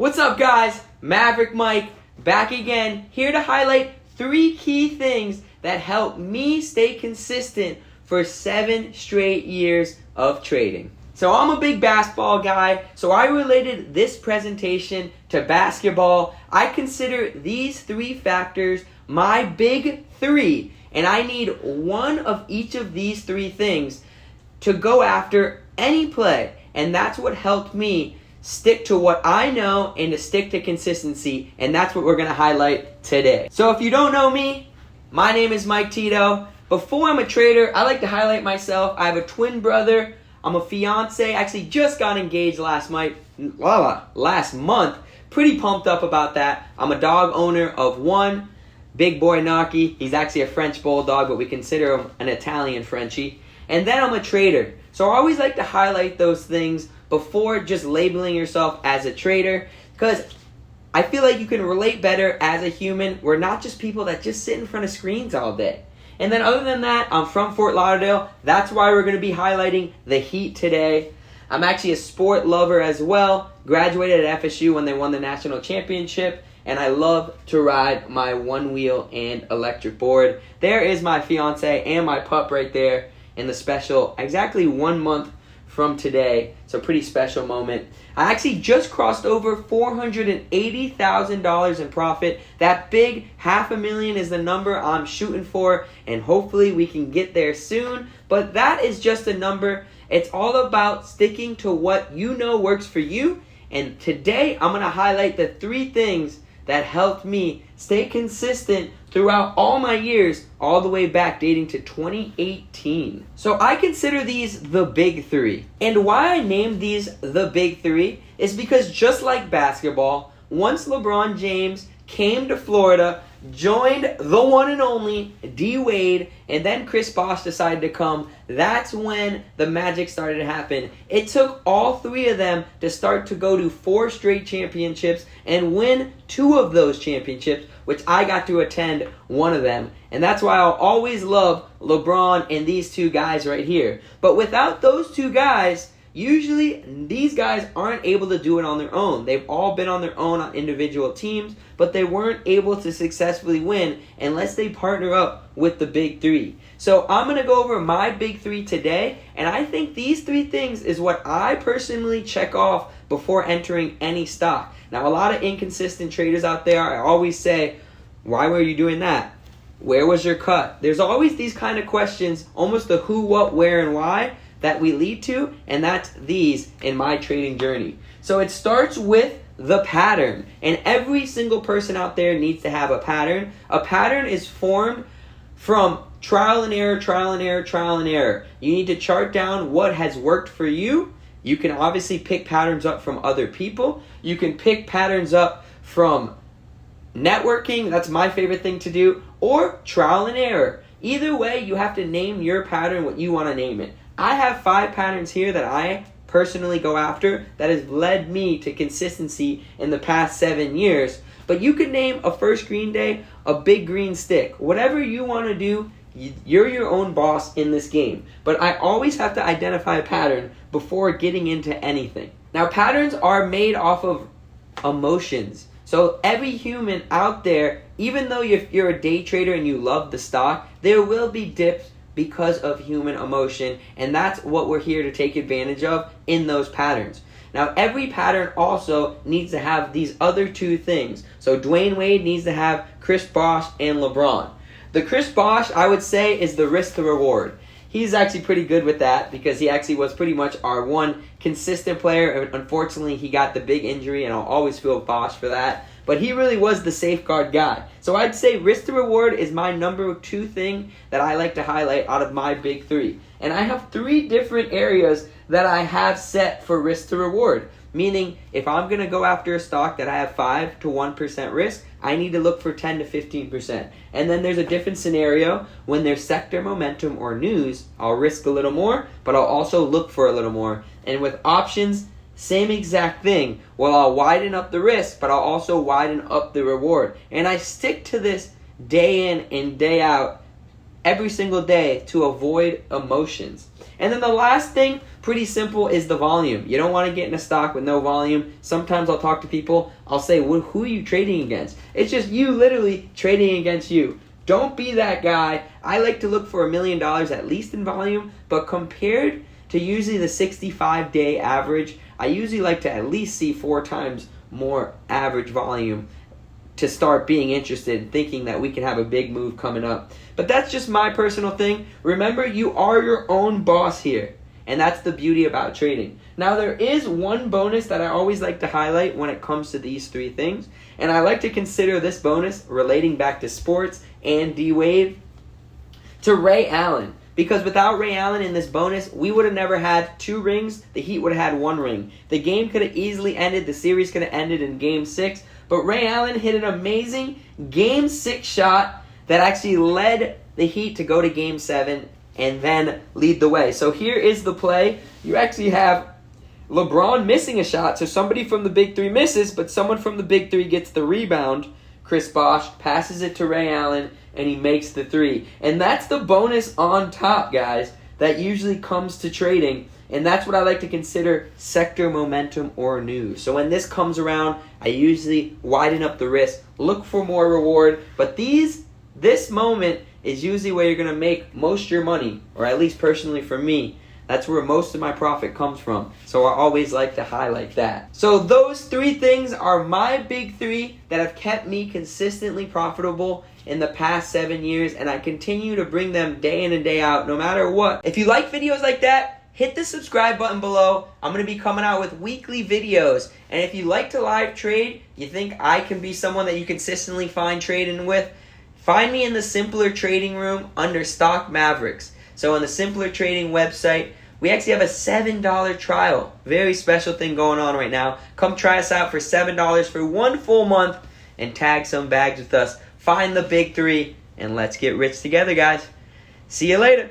What's up, guys? Maverick Mike back again, here to highlight 3 key things that help me stay consistent for 7 straight years of trading. So I'm a big basketball guy, so I related this presentation to basketball. I consider these 3 factors my big 3, and I need one of each of these 3 things to go after any play, and that's what helped me stick to what I know and to stick to consistency, and that's what we're going to highlight today. So if you don't know me, my name is Mike Tito. Before I'm a trader, I like to highlight myself. I have a twin brother. I'm a fiance. Actually just got engaged last month. Pretty pumped up about that. I'm a dog owner of 1, Big Boy Naki. He's actually a French bulldog, but we consider him an Italian Frenchie. And then I'm a trader. So I always like to highlight those things before just labeling yourself as a trader, because I feel like you can relate better as a human. We're not just people that just sit in front of screens all day. And then other than that, I'm from Fort Lauderdale. That's why we're going to be highlighting the Heat today. I'm actually a sport lover as well. Graduated at FSU when they won the national championship. And I love to ride my one-wheel and electric board. There is my fiance and my pup right there in the special, exactly 1 month from today. It's a pretty special moment. I actually just crossed over $480,000 in profit. That big $500,000 is the number I'm shooting for, and hopefully we can get there soon. But that is just a number. It's all about sticking to what you know works for you. And today I'm going to highlight the 3 things that helped me stay consistent throughout all my years, all the way back dating to 2018. So I consider these the big 3. And why I named these the big 3 is because just like basketball, once LeBron James came to Florida, joined the one and only D-Wade, and then Chris Bosh decided to come, that's when the magic started to happen. It took all 3 of them to start to go to 4 straight championships and win 2 of those championships, which I got to attend 1 of them. And that's why I'll always love LeBron and these 2 guys right here. But without those 2 guys, usually these guys aren't able to do it on their own. They've all been on their own on individual teams, but they weren't able to successfully win unless they partner up with the big 3. So I'm going to go over my big 3 today, and I think these 3 things is what I personally check off before entering any stock. Now, a lot of inconsistent traders out there, I always say, why were you doing that? Where was your cut? There's always these kind of questions, almost the who, what, where, and why, that we lead to, and that's these in my trading journey. So it starts with the pattern, and every single person out there needs to have a pattern. A pattern is formed from trial and error, trial and error, trial and error. You need to chart down what has worked for you. You can obviously pick patterns up from other people. You can pick patterns up from networking. That's my favorite thing to do. Or trial and error. Either way, you have to name your pattern what you want to name it. I have 5 patterns here that I personally go after that has led me to consistency in the past 7 years. But you could name a first green day, a big green stick. Whatever you want to do, you're your own boss in this game. But I always have to identify a pattern before getting into anything. Now, patterns are made off of emotions. So every human out there, even though you're a day trader and you love the stock, there will be dips because of human emotion, and that's what we're here to take advantage of in those patterns. Now, every pattern also needs to have these other 2 things. So Dwayne Wade needs to have Chris Bosh and LeBron. The Chris Bosh, I would say, is the risk to reward. He's actually pretty good with that because he actually was pretty much our one consistent player. Unfortunately, he got the big injury, and I'll always feel Bosh for that. But he really was the safeguard guy. So I'd say risk to reward is my number 2 thing that I like to highlight out of my big 3. And I have 3 different areas that I have set for risk to reward. Meaning, if I'm going to go after a stock that I have 5 to 1% risk, I need to look for 10 to 15%. And then there's a different scenario when there's sector momentum or news, I'll risk a little more, but I'll also look for a little more. And with options, same exact thing. Well, I'll widen up the risk, but I'll also widen up the reward. And I stick to this day in and day out, every single day, to avoid emotions. And then the last thing, pretty simple, is the volume. You don't want to get in a stock with no volume. Sometimes I'll talk to people, I'll say, well, who are you trading against? It's just you literally trading against you. Don't be that guy. I like to look for $1 million at least in volume, but compared to usually the 65-day average, I usually like to at least see 4 times more average volume to start being interested and thinking that we can have a big move coming up. But that's just my personal thing. Remember, you are your own boss here, and that's the beauty about trading. Now, there is one bonus that I always like to highlight when it comes to these 3 things, and I like to consider this bonus relating back to sports and D-Wave to Ray Allen. Because without Ray Allen in this bonus, we would have never had 2 rings. The Heat would have had 1 ring. The game could have easily ended. The series could have ended in Game 6. But Ray Allen hit an amazing Game 6 shot that actually led the Heat to go to Game 7 and then lead the way. So here is the play. You actually have LeBron missing a shot. So somebody from the Big 3 misses, but someone from the Big 3 gets the rebound. Chris Bosh passes it to Ray Allen, and he makes the 3. And that's the bonus on top, guys, that usually comes to trading. And that's what I like to consider sector momentum or news. So when this comes around, I usually widen up the risk, look for more reward. But this moment is usually where you're going to make most of your money, or at least personally for me, that's where most of my profit comes from. So I always like to highlight that. So those 3 things are my big 3 that have kept me consistently profitable in the past 7 years, and I continue to bring them day in and day out, no matter what. If you like videos like that, hit the subscribe button below. I'm going to be coming out with weekly videos. And if you like to live trade, you think I can be someone that you consistently find trading with, find me in the Simpler Trading Room under Stock Mavericks. So on the Simpler Trading website, we actually have a $7 trial. Very special thing going on right now. Come try us out for $7 for 1 full month and tag some bags with us. Find the big 3 and let's get rich together, guys. See you later.